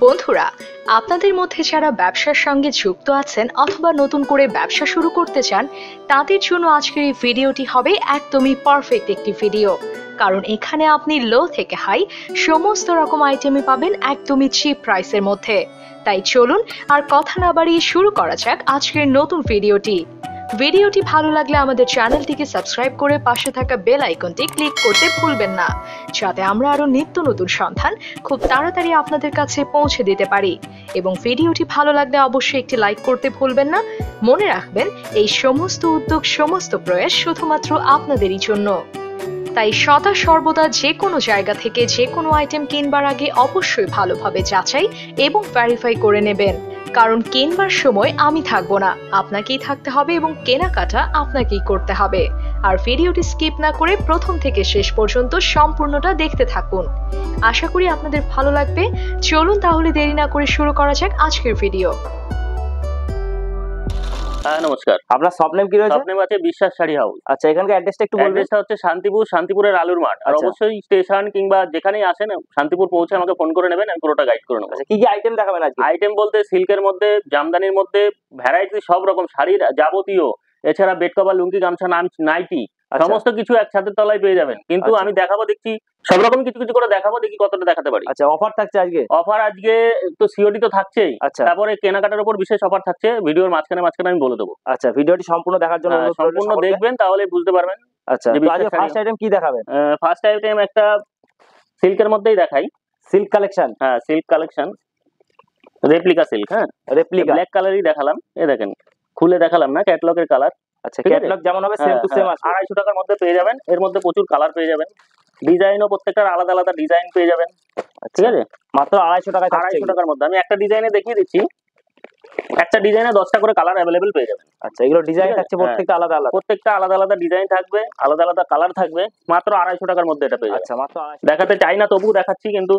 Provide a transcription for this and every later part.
বন্ধুরা, আপনাদের মধ্যে যারা ব্যবসার সঙ্গে যুক্ত আছেন অথবা নতুন করে ব্যবসা শুরু করতে চান, তাদের জন্য আজকের এই ভিডিওটি হবে একদমই পারফেক্ট একটি ভিডিও। কারণ এখানে আপনি লো থেকে হাই সমস্ত রকম আইটেমই পাবেন একদমই চিপ প্রাইসের মধ্যে। তাই চলুন আর কথা না বাড়িয়ে শুরু করা যাক আজকের নতুন ভিডিওটি ভালো লাগলে আমাদের চ্যানেলটিকে সাবস্ক্রাইব করে পাশে থাকা বেল আইকনটি ক্লিক করতে ভুলবেন না, যাতে আমরা আরো নিত্য নতুন সন্ধান খুব তাড়াতাড়ি আপনাদের কাছে পৌঁছে দিতে পারি। এবং ভিডিওটি ভালো লাগলে অবশ্যই একটি লাইক করতে ভুলবেন না। মনে রাখবেন, এই সমস্ত উদ্যোগ, সমস্ত প্রয়াস শুধুমাত্র আপনাদেরই জন্য। তাই সদা সর্বদা যে কোনো জায়গা থেকে যে কোনো আইটেম কিনবার আগে অবশ্যই ভালোভাবে যাচাই এবং ভেরিফাই করে নেবেন। কারণ কিনবার সময় আমি থাকবো না, আপনাকেই থাকতে হবে এবং কেনাকাটা আপনাকেই করতে হবে। আর ভিডিওটি স্কিপ না করে প্রথম থেকে শেষ পর্যন্ত সম্পূর্ণটা দেখতে থাকুন। আশা করি আপনাদের ভালো লাগবে। চলুন তাহলে দেরি না করে শুরু করা যাক আজকের ভিডিও। হ্যাঁ, নমস্কার। আপনার শপ নেম কি রয়েছে? শপ নেম আছে বিশ্বাস শাড়ি হাউস। আচ্ছা, এখানকার অ্যাড্রেসটা একটু বলবেন। অ্যাড্রেসটা হচ্ছে শান্তিপুরের আলুর মাঠ। আর অবশ্যই স্টেশন কিংবা যেখানেই আসেন শান্তিপুর পৌঁছে আমাকে ফোন করে নেবেন, আমি পুরোটা গাইড করে নেবো। আচ্ছা, কি কি আইটেম দেখাবেন আজকে? আইটেম বলতে সিল্কের মধ্যে, জামদানির মধ্যে ভ্যারাইটি সব রকম শাড়ির যাবতীয়, এছাড়া বেড কভার, লুঙ্গি, গামছা, নাইটি সমস্ত কিছু এক ছাদের তলায় পেয়ে যাবেন। কিন্তু আমি দেখাবো, দেখছি সব রকম কিছু কিছু করে দেখাবো, দেখি কতটা দেখাতে পারি। আচ্ছা, অফার থাকছে আজকে? অফার আজকে তো সিওডি তো থাকছেই। আচ্ছা, তারপরে কেনাকাটার উপর বিশেষ অফার থাকছে, ভিডিওর মাঝখানে আমি বলে দেবো। আচ্ছা, ভিডিওটি সম্পূর্ণ দেখার জন্য সম্পূর্ণ দেখবেন, তাহলে বুঝতে পারবেন। আচ্ছা, আজকে ফার্স্ট আইটেম কি দেখাবেন? ফার্স্ট আইটেম একটা সিল্কের মধ্যেই দেখাই। Silk collection? হ্যাঁ, সিল্ক কালেকশন, রেপ্লিকা সিল্ক। হ্যাঁ, রেপ্লিকা ব্ল্যাক কালারই দেখালাম। এই দেখেন, খুলে দেখালাম না, ক্যাটালগের কালার। আচ্ছা, ক্যাটালগ যেমন হবে সেম টু সেম আছে। 250 টাকার মধ্যে পেয়ে যাবেন। এর মধ্যে প্রচুর কালার পেয়ে যাবেন, ডিজাইনও প্রত্যেকটার আলাদা আলাদা ডিজাইন পেয়ে যাবেন। ঠিক আছে, মাত্র 250 টাকায়। 250 টাকার মধ্যে আমি একটা ডিজাইনে দেখিয়ে দিচ্ছি। একটা ডিজাইনে 10টা করে কালার অ্যাভেলেবেল পেয়ে যাবেন। আচ্ছা, এগুলো ডিজাইন থাকছে প্রত্যেকটা আলাদা আলাদা? প্রত্যেকটা আলাদা আলাদা ডিজাইন থাকবে, আলাদা আলাদা কালার থাকবে। মাত্র 250 টাকার মধ্যে এটা পেয়ে যাবেন। আচ্ছা, মাত্র 250। দেখাতে চাই না, তবুও দেখাচ্ছি, কিন্তু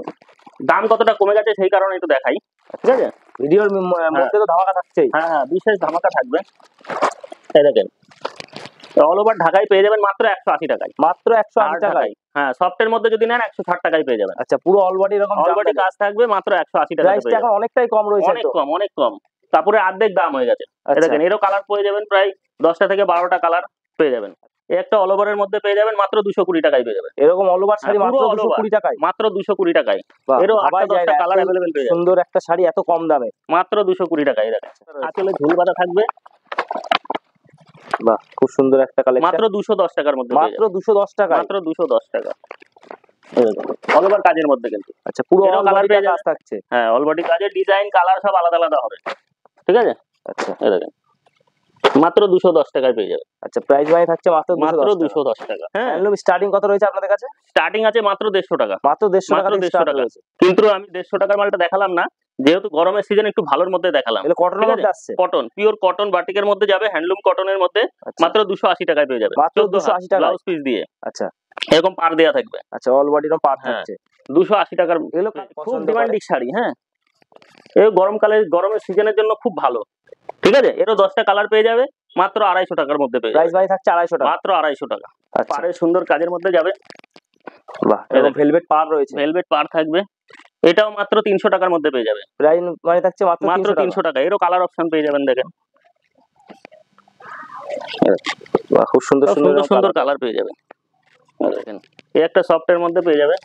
দাম কতটা কমে গেছে সেই কারণে একটু দেখাই। ঠিক আছে, ভিডিওর মধ্যে তো ধামাকা থাকছেই। হ্যাঁ, বিশেষ ধামাকা থাকবে। এই দেখেন, অল ওভার ঢাকায় পেয়ে যাবেন মাত্র 180 টাকায়। মাত্র 180 টাকায়? হ্যাঁ, সফটের মধ্যে যদি নেন 160 টাকায় পেয়ে যাবেন। আচ্ছা, পুরো অল বডি এরকম অল বডি কাজ থাকবে, মাত্র 180 টাকা। প্রাইসটা এখন অনেকটাই কম রয়েছে। অনেক কম। তারপরে অর্ধেক দাম হয়ে গেছে। দেখেন, এরও কালার পেয়ে যাবেন, প্রায় 10টা থেকে 12টা কালার পেয়ে যাবেন। এই একটা অল ওভারের মধ্যে পেয়ে যাবেন মাত্র 220 টাকায় পেয়ে যাবেন। এরকম অল ওভার শাড়ি মাত্র 220 টাকায়? মাত্র 220 টাকায়। এরও 8-10টা কালার अवेलेबल পেয়ে যাবেন। সুন্দর একটা শাড়ি এত কম দামে মাত্র 220 টাকায়। দেখেন, আসলে ঝুল বাঁধা থাকবে। বাহ, খুব সুন্দর একটা কালেকশন। মাত্র 210 টাকার মধ্যে। মাত্র 210 টাকা? মাত্র 210 টাকা। অল ওভার কাজের মধ্যে কিন্তু। আচ্ছা, পুরো অল বডি কাজ থাকছে? হ্যাঁ, অল বডি কাজের ডিজাইন, কালার সব আলাদা আলাদা হবে। ঠিক আছে। আচ্ছা, এই দেখেন, মাত্র 210 টাকায় পেয়ে যাবেন। আচ্ছা, প্রাইস ওয়াইজ থাকছে মাত্র 210 টাকা। হ্যাঁ, স্টার্টিং কত রয়েছে আপনাদের কাছে? স্টার্টিং আছে মাত্র 150 টাকা। মাত্র 150 টাকা রয়েছে। কিন্তু আমি 150 টাকার মালটা দেখালাম না, যেহেতু গরমের সিজন একটু ভালোর মধ্যে দেখালাম। এটা কটনের মধ্যে আসছে? কটন, পিওর কটন বাটিকের মধ্যে যাবে, হ্যান্ডলুম কটনের মধ্যে। মাত্র 280 টাকায় পেয়ে যাবে। মাত্র 280 টাকা ব্লাউজ পিস দিয়ে। আচ্ছা, এরকম পার দেয়া থাকবে। আচ্ছা, অল বডি এরকম পার থাকছে। 280 টাকার। এগুলো খুব ডিমান্ডিং শাড়ি। হ্যাঁ, এই গরমের সিজনের জন্য খুব ভালো। ঠিক আছে, এরও 10টা কালার পেয়ে যাবে, মাত্র 250 টাকার মধ্যে পেয়ে যাবে। প্রাইস ভাই থাকছে 250 টাকা? মাত্র 250 টাকা। পাড়ের সুন্দর কাজের মধ্যে যাবে। বাহ, এরকম ভেলভেট পার রয়েছে? ভেলভেট পার থাকবে। এটাও মাত্র 300 টাকার মধ্যে পেয়ে যাবে। প্রাইস মানে থাকছে মাত্র 300 টাকা। এরও কালার অপশন পেয়ে যাবেন। দেখেন, বাহ, খুব সুন্দর সুন্দর কালার পেয়ে যাবেন। দেখেন, এই একটা সফটের মধ্যে পেয়ে যাবে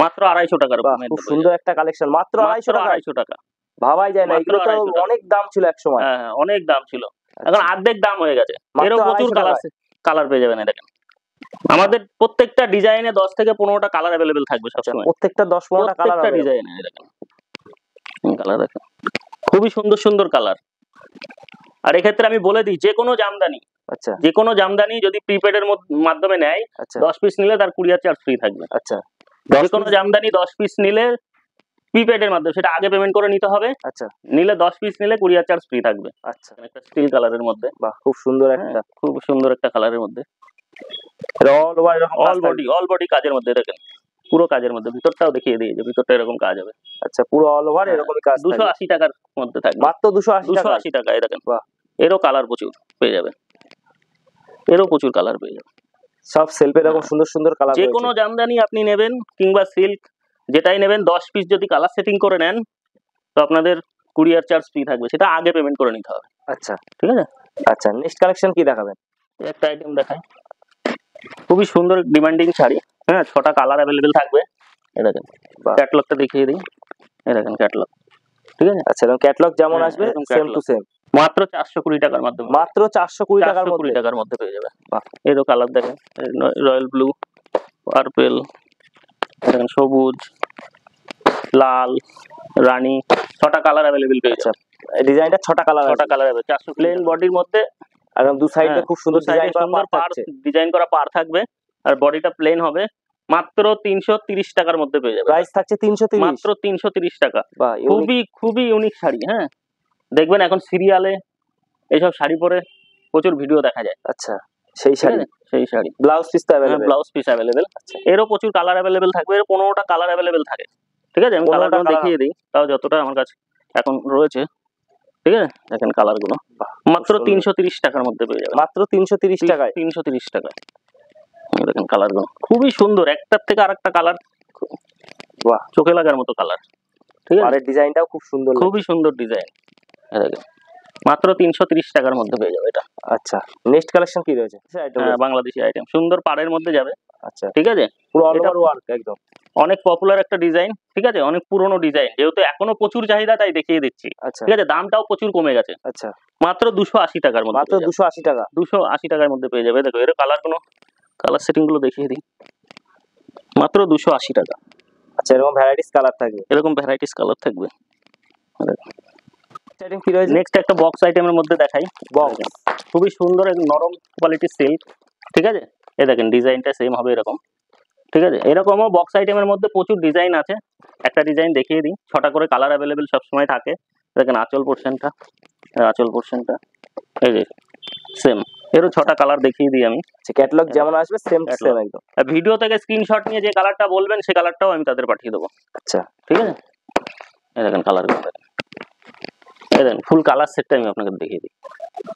মাত্র 250 টাকার। খুব সুন্দর একটা কালেকশন, মাত্র 250 টাকা। ভাবাই যায় না, এগুলো তো অনেক দাম ছিল এক সময়। হ্যাঁ, অনেক দাম ছিল, এখন অর্ধেক দাম হয়ে গেছে। এরও প্রচুর কালার পেয়ে যাবেন। দেখেন, আমাদের প্রত্যেকটা ডিজাইনে 10 থেকে 15টা কালার अवेलेबल থাকবে সবসময়। প্রত্যেকটা 10-15টা কালার ডিজাইনে। দেখেন, কালার দেখেন, খুবই সুন্দর সুন্দর কালার। আর এক্ষেত্রে আমি বলে দিই, যে কোনো জামদানি, আচ্ছা, যে কোনো জামদানি যদি প্রিপেড এর মাধ্যমে নেয়, 10 পিস নিলে তার কুরিয়ার চার্জ ফ্রি থাকবে। আচ্ছা, যে কোনো জামদানি 10 পিস নিলে প্রিপেড এর মাধ্যমে, সেটা আগে পেমেন্ট করে নিতে হবে। আচ্ছা, নিলে 10 পিস নিলে কুরিয়ার চার্জ ফ্রি থাকবে। আচ্ছা, একটা স্টিল কালারের মধ্যে। বাহ, খুব সুন্দর একটা কালারের মধ্যে। অল বডি কাজের মধ্যে। দেখেন, পুরো কাজের মধ্যে। ভিতরটাও দেখিয়ে দিই, যে ভিতরটা এরকম কাজ হবে। আচ্ছা, পুরো অল ওভার এরকমই কাজ। 280 টাকার মধ্যে থাকবে। মাত্র 280 টাকা। এই দেখেন, বাহ, এরও কালার প্রচুর পেয়ে যাবেন। এরও প্রচুর কালার পেয়ে যাবেন। সব সেলফে এরকম সুন্দর সুন্দর কালার। যে কোনো জামদানি আপনি নেবেন, কিংবা সিল্ক, যেটাই নেবেন 10 পিস যদি কালার সেটিং করে নেন তো আপনাদের কুরিয়ার চার্জ ফ্রি থাকবে, সেটা আগে পেমেন্ট করে নিতে হবে। আচ্ছা ঠিক আছে। আচ্ছা নেক্সট কালেকশন কি দেখাবেন? একটা আইটেম দেখাই, খুবই সুন্দর ডিমান্ডিং শাড়ি। হ্যাঁ, 6টা কালার অ্যাভেলেবেল থাকবে। এই দেখেন ক্যাটালগটা দেখিয়ে দিই, এই দেখেন ক্যাটালগ। ঠিক আছে। আচ্ছা এরকম ক্যাটালগ যেমন আসবে সেম টু সেম মাত্র 420 টাকার মাধ্যমে, মাত্র 420 টাকার মধ্যে পেয়ে যাবে। এই তো কালার দেখেন, রয়্যাল ব্লু, পার্পল, দেখেন সবুজ, লাল, রানী, 6টা কালার অ্যাভেলেবেল পেয়ে যাবে। এই ডিজাইনটা 6টা কালার, 6টা কালার হবে। 400 প্লেন বডির মধ্যে, আর দু সাইডে খুব সুন্দর ডিজাইন করা পার থাকবে, আর বডিটা প্লেন হবে। মাত্র 330 টাকার মধ্যে পেয়ে যাবে। প্রাইস থাকছে 330, মাত্র 330 টাকা। খুবই ইউনিক শাড়ি। হ্যাঁ, দেখবেন এখন সিরিয়ালে এইসব শাড়ি পরে প্রচুর ভিডিও দেখা যায়। আচ্ছা সেই শাড়ি ব্লাউজ পিস তো अवेलेबल, ব্লাউজ পিস अवेलेबल। এরও প্রচুর কালার अवेलेबल থাকবে, এর 15টা কালার अवेलेबल থাকে। ঠিক আছে, আমি কালারগুলো দেখিয়ে দিই তাও যতটা আমার কাছে এখন রয়েছে। ঠিক আছে, দেখেন কালারগুলো মাত্র 330 টাকার মধ্যে পেয়ে যাবে। মাত্র 330 টাকায়, 330 টাকা। দেখেন কালারগুলো খুবই সুন্দর, একটার থেকে আরেকটা কালার বাহ চোখে লাগার মতো কালার। ঠিক আছে, আর এর ডিজাইনটাও খুব সুন্দর, খুবই সুন্দর ডিজাইন। দেখেন মাত্র 330 টাকার মধ্যে পেয়ে যাবে এটা। আচ্ছা নেক্সট কালেকশন কি রয়েছে? বাংলাদেশি আইটেম, সুন্দর পাড়ের মধ্যে যাবে। আচ্ছা ঠিক আছে, পুরো অল ওভার ওয়ার্ক একদম, অনেক পপুলার একটা ডিজাইন। ঠিক আছে, অনেক পুরনো ডিজাইন, যেহেতু এখনো প্রচুর চাহিদা তাই দেখিয়ে দিচ্ছি। আচ্ছা ঠিক আছে, দামটাও প্রচুর কমে গেছে। আচ্ছা মাত্র 280 টাকার মধ্যে, মাত্র 280 টাকা, 280 টাকার মধ্যে পেয়ে যাবে। দেখো এর কালারগুলো, কালার সেটিং গুলো দেখিয়ে দিই। মাত্র 280 টাকা। আচ্ছা এরকম ভ্যারাইটিস কালার থাকবে, এরকম ভ্যারাইটিস কালার থাকবে। আইটেম কি রয়েছে? নেক্সট একটা বক্স আইটেমের মধ্যে দেখাই। বক্স খুবই সুন্দর, নরম কোয়ালিটির সিল্ক। ঠিক আছে, এই দেখেন ডিজাইনটা সেম হবে এরকম। ঠিক আছে, এরকমও বক্স আইটেমের মধ্যে প্রচুর ডিজাইন আছে। একটা ডিজাইন দেখিয়ে দিই। 6টা করে কালার অ্যাভেলেবেল সবসময় থাকে। দেখেন আঁচল পোর্শনটা, এই যে সেম, এরও 6টা কালার দেখিয়ে দিই আমি। ক্যাটালগ যেমন আসবে সেম টু সেম একদম। ভিডিও থেকে স্ক্রিনশট নিয়ে যে কালারটা বলবেন সেই কালারটাও আমি তাদের পাঠিয়ে দেবো। আচ্ছা ঠিক আছে, এই দেখেন কালারগুলো, এই দেখেন ফুল কালার সেটটা আমি আপনাকে দেখিয়ে দিই।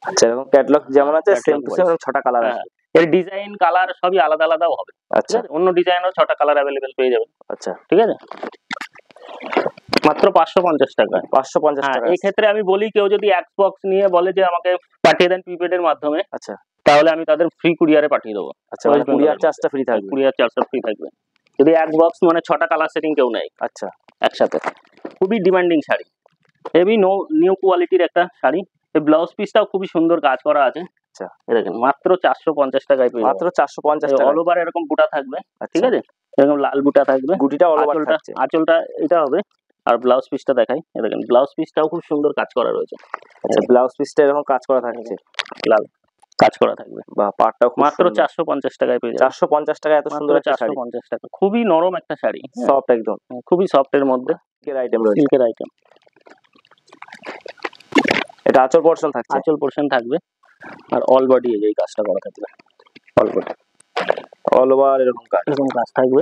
আচ্ছা এরকম ক্যাটালগ যেমন আছে সেম টু সেম 6টা কালার আছে। এর ডিজাইন কালার সবই আলাদা আলাদাও হবে। আচ্ছা অন্য ডিজাইনেরও 6টা কালার অ্যাভেলেবেল পেয়ে যাবেন। আচ্ছা ঠিক আছে, মাত্র 550 টাকা। 550 টাকা। এই ক্ষেত্রে আমি বলি, কেউ যদি এক বক্স নিয়ে বলে যে আমাকে পাঠিয়ে দেন প্রিপেডের মাধ্যমে, আচ্ছা তাহলে আমি তাদের ফ্রি কুরিয়ারে পাঠিয়ে দেবো। আচ্ছা মানে কুরিয়ার চার্জটা ফ্রি থাকবে, কুরিয়ার চার্জটা ফ্রি থাকবে যদি এক বক্স মানে 6টা কালার সেটিং কেউ নেয়। আচ্ছা একসাথে। খুবই ডিমান্ডিং শাড়ি, হেভি নিউ কোয়ালিটির একটা শাড়ি। এই ব্লাউজ পিসটাও খুবই সুন্দর কাজ করা আছে। আচ্ছা দেখেন মাত্র 450 টাকায় পেয়ে যাবেন। মাত্র 450 টাকা। অল ওভার এরকম বুটা থাকবে। ঠিক আছে, এরকম লাল বুটা থাকবে, গুটিটা অল ওভার থাকছে। আঁচলটা এটা হবে। আর ব্লাউজ পিসটা দেখাই, দেখেন ব্লাউজ পিসটাও খুব সুন্দর কাজ করা রয়েছে। আচ্ছা ব্লাউজ পিসটা এরকম কাজ করা থাকছে, লাল কাজ করা থাকবে। বা পাটটাও মাত্র 450 টাকায় পেয়ে যাবেন। 450 টাকা, এত সুন্দর একটা শাড়ি। 450 টাকা, খুবই নরম একটা শাড়ি, সফট একদম, খুবই সফট এর মধ্যে সিল্কের আইটেম রয়েছে। সিল্কের আইটেম। এটা আঁচল পোরশন থাকছে, আঁচল পোরশন থাকবে। আর অল বডি এই কাজটা করা থাকবে, অল বডি অল ওভার এরকম কাজ থাকবে।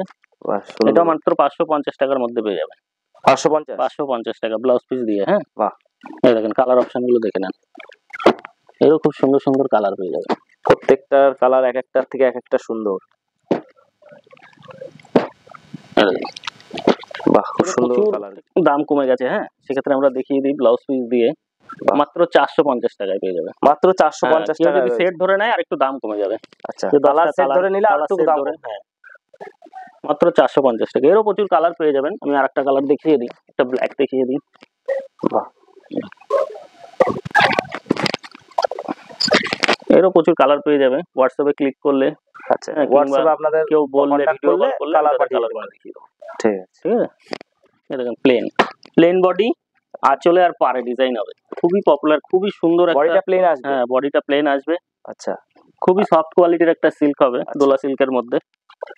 এটা মাত্র 550 টাকার মধ্যে পেয়ে যাবে। 550 টাকা ব্লাউজ পিস দিয়ে। হ্যাঁ বাহ, এই দেখেন কালার অপশন গুলো দেখে নেন, এরও খুব সুন্দর সুন্দর কালার পেয়ে যাবে। প্রত্যেকটার কালার এক একটার থেকে এক একটা সুন্দর। বাহ খুব সুন্দর কালার। দাম কমে গেছে। হ্যাঁ, সেক্ষেত্রে আমরা দেখিয়ে দিই ব্লাউজ পিস দিয়ে মাত্র 450 টাকায় পেয়ে যাবে। মাত্র 450 টাকা। যদি সেট ধরে নেয় আর একটু দাম কমে যাবে। আচ্ছা কালার সেট ধরে নিলে আর একটু দাম হবে। হ্যাঁ, মাত্র 450 টাকা। এরও প্রচুর কালার পেয়ে যাবেন। আমি আরেকটা কালার দেখিয়ে দিই, একটা ব্ল্যাক দেখিয়ে দিই। বাহ, এরও প্রচুর কালার পেয়ে যাবে। হোয়াটসঅ্যাপে ক্লিক করলে, আচ্ছা হোয়াটসঅ্যাপে আপনাদের কেউ বললে ভিডিও কল করলে কালার পাঠিয়ে দেব। ঠিক আছে, এই দেখেন প্লেন বডি, আঁচলে আর পাড়ে ডিজাইন হবে। খুবই পপুলার, খুবই সুন্দর একটা। বডিটা প্লেন আসবে। হ্যাঁ, বডিটা প্লেন আসবে। আচ্ছা, খুবই সফট কোয়ালিটির একটা সিল্ক হবে, দোলা সিল্কের মধ্যে।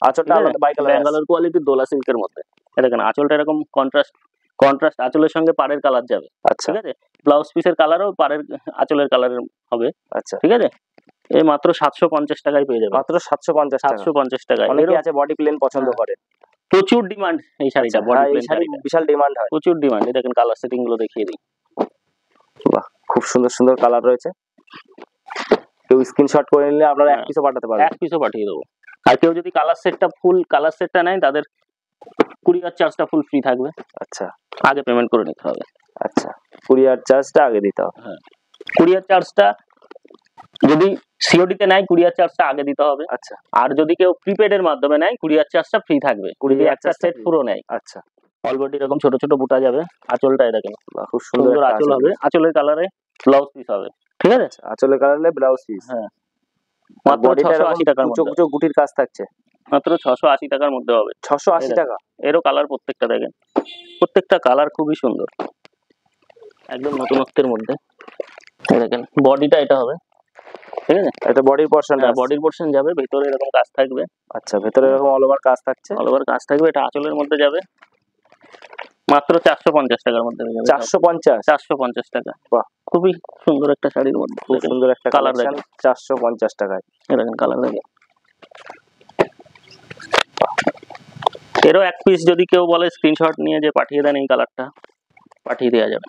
আঁচলটা আলাদা বাই কালার, ব্যাঙ্গালোর কোয়ালিটির দোলা সিল্কের মধ্যে। এই দেখেন আঁচলটা এরকম কন্ট্রাস্ট আঁচলের সঙ্গে পাড়ের কালার যাবে। আচ্ছা ঠিক আছে, ব্লাউজ পিসের কালারও পাড়ের আঁচলের কালারের হবে। আচ্ছা ঠিক আছে, এই মাত্র 750 টাকায় পেয়ে যাবে। মাত্র 750 টাকা। 750 টাকায়। অনেকে আছে বডি প্লেন পছন্দ করে, প্রচুর ডিমান্ড এই শাড়িটা। বডি প্লেন শাড়ি বিশাল ডিমান্ড হয়, প্রচুর ডিমান্ড। এই দেখেন কালার সেটিং গুলো দেখিয়ে দিই। বাহ, খুব সুন্দর সুন্দর কালার রয়েছে। কেউ স্ক্রিনশট করে নিলে আপনারা এক পিসও পাঠাতে পারবেন। এক পিসও পাঠিয়ে দেবো। আর কেউ যদি কালার সেটটা ফুল কালার সেটটা নেয়, তাদের কুরিয়ার চার্জটা ফুল ফ্রি থাকবে। আচ্ছা, আগে পেমেন্ট করে নিতে হবে। আচ্ছা, কুরিয়ার চার্জটা আগে দিতে হবে। হ্যাঁ, কুরিয়ার চার্জটা যদি সিওডি তে নেয় কুরিয়ার চার্জটা আগে দিতে হবে। আচ্ছা, আর যদি কেউ প্রিপেড এর মাধ্যমে নেয় কুরিয়ার চার্জটা ফ্রি থাকবে। কুরিয়ার একটা সেট পুরো নেয়। আচ্ছা, অল বডি এরকম ছোট ছোট বুটা যাবে। আঁচলটা এটা কেন খুব সুন্দর আঁচল হবে, আঁচলের কালারে ব্লাউজ পিস হবে। ঠিক আছে, আঁচলের কালারে ব্লাউজ পিস। হ্যাঁ, মাত্র 680 টাকার মধ্যে। কুচো গুটির কাজ থাকছে, মাত্র 680 টাকার মধ্যে হবে। 680 টাকা। এরও কালার প্রত্যেকটা দেখেন, প্রত্যেকটা কালার খুবই সুন্দর, একদম নতুনত্বের মধ্যে। দেখেন বডিটা এটা হবে। ঠিক আছে, এটা বডির পোরশনটা, বডির পোরশন যাবে, ভিতরে এরকম কাজ থাকবে। আচ্ছা, ভিতরে এরকম অল ওভার কাজ থাকছে, অল ওভার কাজ থাকবে। এটা আঁচলের মধ্যে যাবে, মাত্র 450 টাকার মধ্যে হয়ে যাবে। 450 টাকা। বাহ, খুবই সুন্দর একটা শাড়ির মধ্যে, খুব সুন্দর একটা কালার দেখেন। 450 টাকায় দেখেন কালার দেখেন। এরও এক পিস যদি কেউ বলে স্ক্রিনশট নিয়ে যে পাঠিয়ে দেন এই কালারটা, পাঠিয়ে দেওয়া যাবে।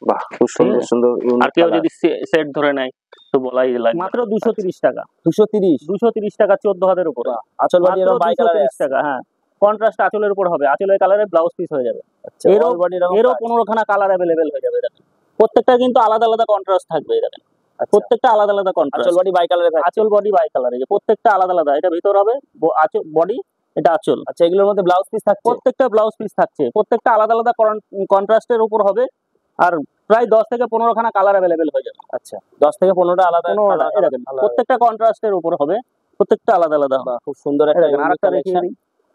বাহ, খুব সুন্দর সুন্দর। আর কেউ যদি সেট ধরে নেয় তো বলাই লাগে। মাত্র 230 টাকা। 230 টাকা 14 হাতের উপর। আঁচল বডি এরকম বাই কালারে 230 টাকা। হ্যাঁ, কন্ট্রাস্ট আঁচলের উপর হবে, আঁচলের কালারে ব্লাউজ পিস হয়ে যাবে। এরও 15খানা কালার अवेलेबल হয়ে যাবে। দেখেন প্রত্যেকটা কিন্তু আলাদা আলাদা কন্ট্রাস্ট থাকবে। দেখেন প্রত্যেকটা আলাদা আলাদা কন্ট্রাস্ট। আঁচল বডি বাই কালারে থাকছে, আঁচল বডি বাই কালারে, প্রত্যেকটা আলাদা আলাদা। এটা ভিতর হবে আঁচল বডি, এটা আঁচল। আচ্ছা, এগুলোর মধ্যে ব্লাউজ পিস থাকছে, প্রত্যেকটা ব্লাউজ পিস থাকছে, প্রত্যেকটা আলাদা আলাদা কন্ট্রাস্টের উপর হবে। আর প্রায় 10 থেকে 15খানা কালার अवेलेबल হয়ে যাবে। আচ্ছা, 10 থেকে 15টা আলাদা কালার। দেখেন প্রত্যেকটা কন্ট্রাস্টের উপর হবে, প্রত্যেকটা আলাদা আলাদা হবে। খুব সুন্দর একটা আরেকটা দেখিয়ে দিই।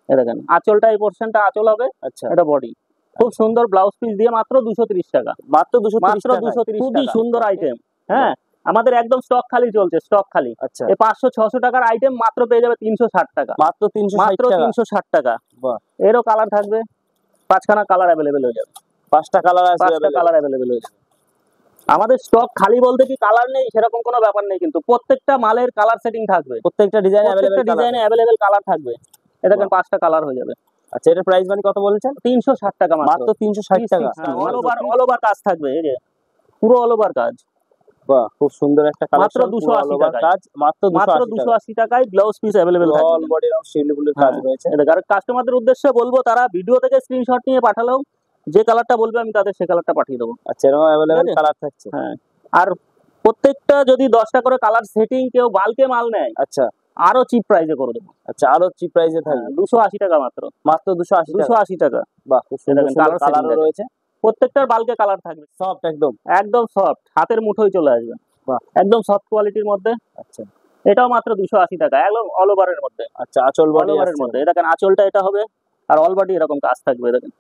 দেখেন আঁচলটা, এই পোরশনটা আঁচল হবে। আচ্ছা, এটা বডি, খুব সুন্দর ব্লাউজ পিস দিয়ে মাত্র 230 টাকা। মাত্র 230 টাকা। খুবই সুন্দর আইটেম। হ্যাঁ, আমাদের একদম স্টক খালি চলছে, স্টক খালি। আচ্ছা, এই 500-600 টাকার আইটেম মাত্র পেয়ে যাবে 360 টাকা। মাত্র 360 টাকা। বাহ, এরও কালার থাকবে, 5খানা কালার अवेलेबल হয়ে যাবে। 5টা কালার আছে, 5টা কালার अवेलेबल হয়ে যাবে। আমাদের স্টক খালি বলতে কি কালার নেই সেরকম কোনো ব্যাপার নেই, কিন্তু প্রত্যেকটা মালের কালার সেটিং থাকবে, প্রত্যেকটা ডিজাইনে अवेलेबल কালার থাকবে। এটা দেখেন 5টা কালার হয়ে যাবে। আচ্ছা, এটার প্রাইস মানে কত বলেছেন? 360 টাকা মাত্র 360 টাকা। অল ওভার কাজ থাকবে, এই যে পুরো অল ওভার কাজ। বাহ, খুব সুন্দর একটা কালেকশন। মাত্র 280 টাকা কাজ, মাত্র 280 টাকায় ব্লাউজ পিস अवेलेबल থাকবে। অল বডি এর শিলিগুলির কাজ রয়েছে। এটা আর কাস্টমারদের উদ্দেশ্যে বলবো, তারা ভিডিও থেকে স্ক্রিনশট নিয়ে পাঠালেও যে কালারটা বলবে আমি তাদের সেই কালারটা পাঠিয়ে দেবো। আচ্ছা, এরকম अवेलेबल কালার থাকছে। হ্যাঁ, আর প্রত্যেকটা যদি 10টা করে কালার সেটিং কেউ বালকে মাল নেয়, আচ্ছা, আরো চিপ প্রাইসে করে দেবো। আচ্ছা, আরো চিপ প্রাইসে থাকবে। 280 টাকা মাত্র। মাত্র 280 টাকা। বাহ, খুব সুন্দর কালার রয়েছে। প্রত্যেকটার বালকে কালার থাকবে, সফট, একদম একদম সফট, হাতের মুঠোয় চলে আসবে। বাহ, একদম সফট কোয়ালিটির মধ্যে। আচ্ছা, এটাও মাত্র 280 টাকা, একদম অল ওভারের মধ্যে। আচ্ছা, আঁচল বডি এর মধ্যে। দেখেন আঁচলটা এটা হবে, আর অল বডি এরকম কাজ থাকবে। দেখেন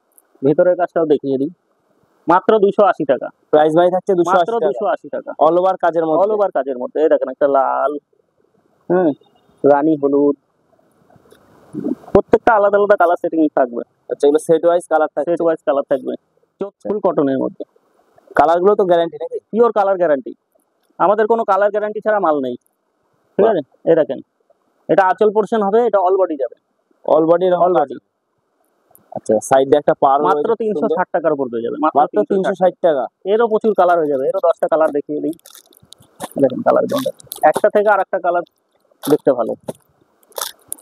ভিতরের কাজটাও দেখিয়ে দিই। মাত্র 280 টাকা। প্রাইস ভাই থাকছে 280 টাকা। অল ওভার কাজের মধ্যে, অল ওভার কাজের মধ্যে। এই দেখেন একটা লাল, রানী হলুদ, প্রত্যেকটা আলাদা আলাদা কালার সেটিং থাকবে। আচ্ছা, এগুলো সেট ওয়াইজ কালার থাকবে, সেট ওয়াইজ কালার থাকবে। ফুল কটনের মধ্যে। কালারগুলো তো গ্যারান্টি নাকি? পিওর কালার গ্যারান্টি, আমাদের কোনো কালার গ্যারান্টি ছাড়া মাল নেই। ঠিক আছে, এই দেখেন এটা আঁচল পোরশন হবে, এটা অল বডি যাবে। All body, all body. আচ্ছা, সাইডে একটা পার মাত্র 360 টাকার উপর পেয়ে যাবে। মাত্র 360 টাকা। এরও প্রচুর কালার হয়ে যাবে। এরও 10টা কালার দেখিয়ে দিই। দেখেন কালার কোনটা, একটা থেকে আরেকটা কালার দেখতে ভালো।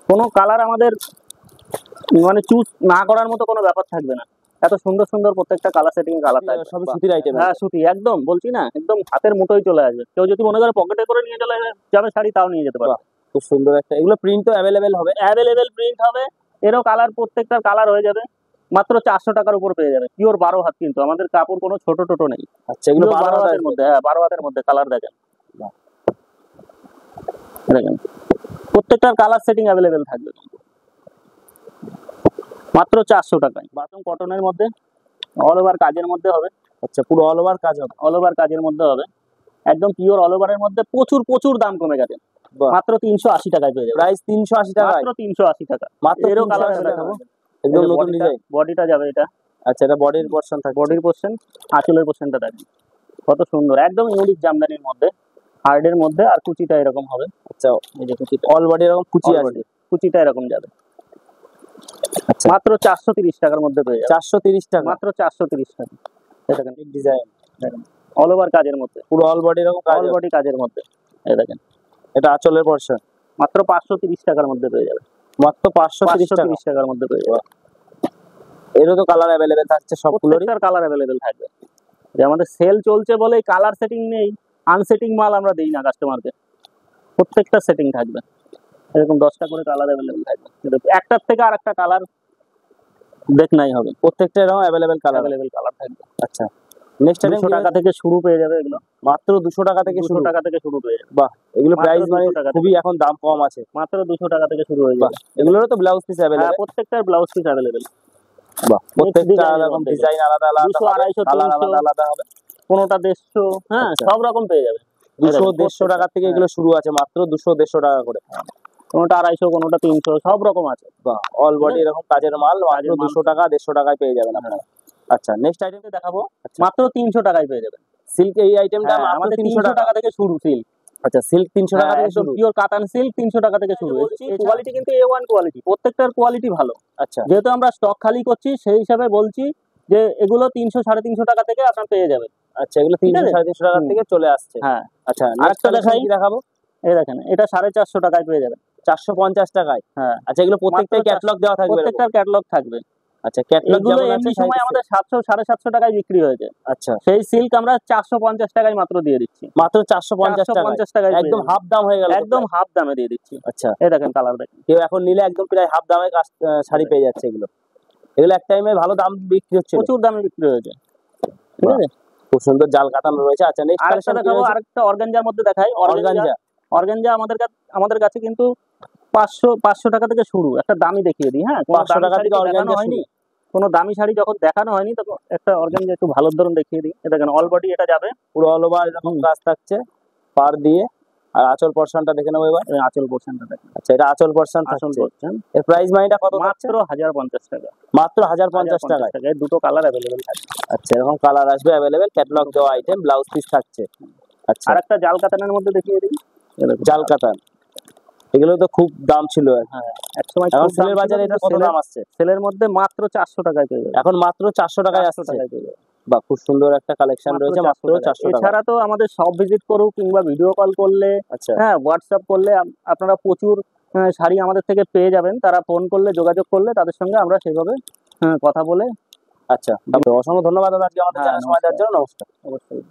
কোনো কালার আমাদের মানে চুজ না করার মতো কোনো ব্যাপার থাকবে না। এত সুন্দর সুন্দর প্রত্যেকটা কালার সেটিং কালার থাকবে। সবই সুতির আইটেম। হ্যাঁ, সুতি, একদম বলছি না, একদম হাতের মুঠোয় চলে আসবে। কেউ যদি মনে করে পকেটে করে নিয়ে চলে যাবে শাড়ি, তাও নিয়ে যেতে পারবে। খুব সুন্দর একটা। এগুলো প্রিন্ট তো अवेलेबल হবে? अवेलेबल প্রিন্ট হবে। এরও কালার, প্রত্যেকটার কালার হয়ে যাবে মাত্র 400 টাকার উপর পেয়ে যাবে। পিওর 12 হাত, কিন্তু আমাদের কাপড় কোনো ছোট টোটো নেই। আচ্ছা, এগুলো 12 হাতের মধ্যে। হ্যাঁ, 12 হাতের মধ্যে কালার দেখেন। দেখেন প্রত্যেকটার কালার সেটিং अवेलेबल থাকবে মাত্র 400 টাকায়। বাটন কটনের মধ্যে, অল ওভার কাজের মধ্যে হবে। আচ্ছা, পুরো অল ওভার কাজ হবে? অল ওভার কাজের মধ্যে হবে, একদম পিওর অল ওভারের মধ্যে। প্রচুর প্রচুর দাম কমে গেছে, মাত্র 380 টাকায় পেয়ে যাবে। প্রাইস 380 টাকা, মাত্র 380 টাকা। মাত্র। এরও কালার দেখাবো, একদম নতুন ডিজাইন। বডিটা যাবে এটা। আচ্ছা, এটা বডির পোরশন থাকবে। বডির পোরশন, আঁচলের পোরশনটা দেখেন কত সুন্দর, একদম ইউনিক জামদানির মধ্যে, হার্ডের মধ্যে। আর কুচিটা এরকম হবে। আচ্ছা, এই যে কুচিটা অল বডি এরকম কুচি আছে, কুচিটা এরকম যাবে। আচ্ছা, মাত্র 430 টাকার মধ্যে পেয়ে যাবে। 430 টাকা, মাত্র 430 টাকা। এটা দেখেন ডিজাইন, দেখেন অল ওভার কাজের মধ্যে, পুরো অল বডি এরকম অল বডি কাজের মধ্যে। এই দেখেন এটা আঁচলের পোরশন, মাত্র 530 টাকার মধ্যে পেয়ে যাবে। মাত্র 530 টাকার মধ্যে পেয়ে যাবে। এরও তো কালার অ্যাভেলেবেল থাকছে, সবগুলোরই কালার অ্যাভেলেবেল থাকবে। যে আমাদের সেল চলছে বলে কালার সেটিং নেই, আনসেটিং মাল আমরা দিই না কাস্টমারকে, প্রত্যেকটা সেটিং থাকবে। এরকম 10টা করে কালার অ্যাভেলেবেল থাকবে, একটার থেকে আর একটা কালার দেখনাই হবে, প্রত্যেকটা এরকম অ্যাভেলেবেল কালার থাকবে। আচ্ছা, নেক্সট টাইম 200 টাকা থেকে শুরু পেয়ে যাবে এগুলো, মাত্র 200 টাকা থেকে শুরু, 200 টাকা থেকে শুরু পেয়ে যাবে। বাহ, এগুলো মাত্র প্রাইস মানে 200 টাকা খুবই এখন দাম কম আছে, মাত্র 200 টাকা থেকে শুরু হয়ে যাবে। এগুলোরও তো ব্লাউজ পিস অ্যাভেলেবেল, প্রত্যেকটার ব্লাউজ পিস অ্যাভেলেবেল। বাহ, প্রত্যেকটা এরকম ডিজাইন আলাদা আলাদা, 200, 250, কালার আলাদা আলাদা হবে, কোনটা 150, হ্যাঁ সব রকম পেয়ে যাবে। 200-150 টাকা থেকে এগুলো শুরু আছে, মাত্র 200-150 টাকা করে, কোনটা 250, কোনটা 300, সব রকম আছে। বাহ, অল বডি এরকম কাজের মাল মাত্র 200 টাকা 150 টাকায় পেয়ে যাবেন আপনারা। আচ্ছা, নেক্সট আইটেমটা দেখাবো, মাত্র 300 টাকায় পেয়ে যাবেন। সিল্ক এই আইটেমটা আমাদের 300 টাকা থেকে শুরু সিল্ক। আচ্ছা, সিল্ক 300 টাকা থেকে শুরু, পিওর কাতান সিল্ক 300 টাকা থেকে শুরু। কোয়ালিটি কিন্তু A1 কোয়ালিটি, প্রত্যেকটার কোয়ালিটি ভালো। আচ্ছা, যেহেতু আমরা স্টক খালি করছি সেই হিসাবে বলছি যে এগুলো 300-350 টাকা থেকে আপনারা পেয়ে যাবেন। আচ্ছা, এগুলো 300-350 টাকা থেকে চলে আসছে। হ্যাঁ, আচ্ছা, আরেকটা দেখাবো, এই দেখেন, এটা 450 টাকায় পেয়ে যাবেন, 450 টাকায়। হ্যাঁ, আচ্ছা, এগুলো প্রত্যেকটাই ক্যাটালগ দেওয়া থাকবে, প্রত্যেকটার ক্যাটালগ থাকবে। আচ্ছা, ক্যাটালগ এগুলো যেমন আছে এমনি সময় আমাদের 700-750 টাকায় বিক্রি হয়েছে। আচ্ছা, সেই সিল্ক আমরা 450 টাকায় মাত্র দিয়ে দিচ্ছি, মাত্র 450 টাকায়, একদম হাফ দাম হয়ে গেল, একদম হাফ দামে দিয়ে দিচ্ছি। আচ্ছা, এই দেখেন কালার দেখেন, কেউ এখন নিলে একদম প্রায় হাফ দামে শাড়ি পেয়ে যাচ্ছে। এগুলো এক টাইমে ভালো দাম বিক্রি হচ্ছে, প্রচুর দামে বিক্রি হয়েছে, ঠিক আছে। খুব সুন্দর জাল কাটানো রয়েছে। আচ্ছা, নেক্সট আরেকটা দেখাবো, আরেকটা অর্গানজার মধ্যে দেখাই। অর্গানজা আমাদের কাছে কিন্তু 500 টাকা থেকে শুরু, একটা দামি দেখিয়ে দিই। হ্যাঁ, 500 টাকা থেকে অর্গানজা হয়নি, কোনো দামি শাড়ি যখন দেখানো হয়নি তখন একটা অর্গানজা একটু ভালো ধরুন দেখিয়ে দিই। এটা দেখেন অল বডি, এটা যাবে পুরো অল ওভার এরকম কাজ থাকছে পার দিয়ে। আর আঁচল পোরশনটা দেখে নেবো এবার, আঁচল পোরশনটা দেখেন। আচ্ছা, এটা আঁচল পোরশন থাকছে, এর প্রাইস মানিটা কত? মাত্র 1050 টাকা, মাত্র 1050 টাকায়। দুটো কালার अवेलेबल থাকবে। আচ্ছা, এরকম কালার আসবে अवेलेबल, ক্যাটালগ দেওয়া আইটেম, ব্লাউজ পিস থাকছে। আচ্ছা, আরেকটা জাল কাতানের মধ্যে দেখিয়ে দিই, জাল কাতান, এগুলো তো খুব দাম ছিল। হ্যাঁ, একসময় এখন সেলের বাজারে এটা কত দাম আসছে? সেলের মধ্যে মাত্র 400 টাকায় পেয়ে যাবে, এখন মাত্র 400 টাকায় আসছে। বা খুব সুন্দর একটা কালেকশন রয়েছে, মাত্র 400 টাকা। এছাড়া তো আমাদের সব ভিজিট করুক কিংবা ভিডিও কল করলে, আচ্ছা, হ্যাঁ হোয়াটসঅ্যাপ করলে আপনারা প্রচুর শাড়ি আমাদের থেকে পেয়ে যাবেন। তারা ফোন করলে, যোগাযোগ করলে তাদের সঙ্গে আমরা সেভাবে কথা বলে। আচ্ছা, অসংখ্য ধন্যবাদ দাদা আজকে আমাদের জানার সময় দেওয়ার জন্য। নমস্কার। অবশ্যই।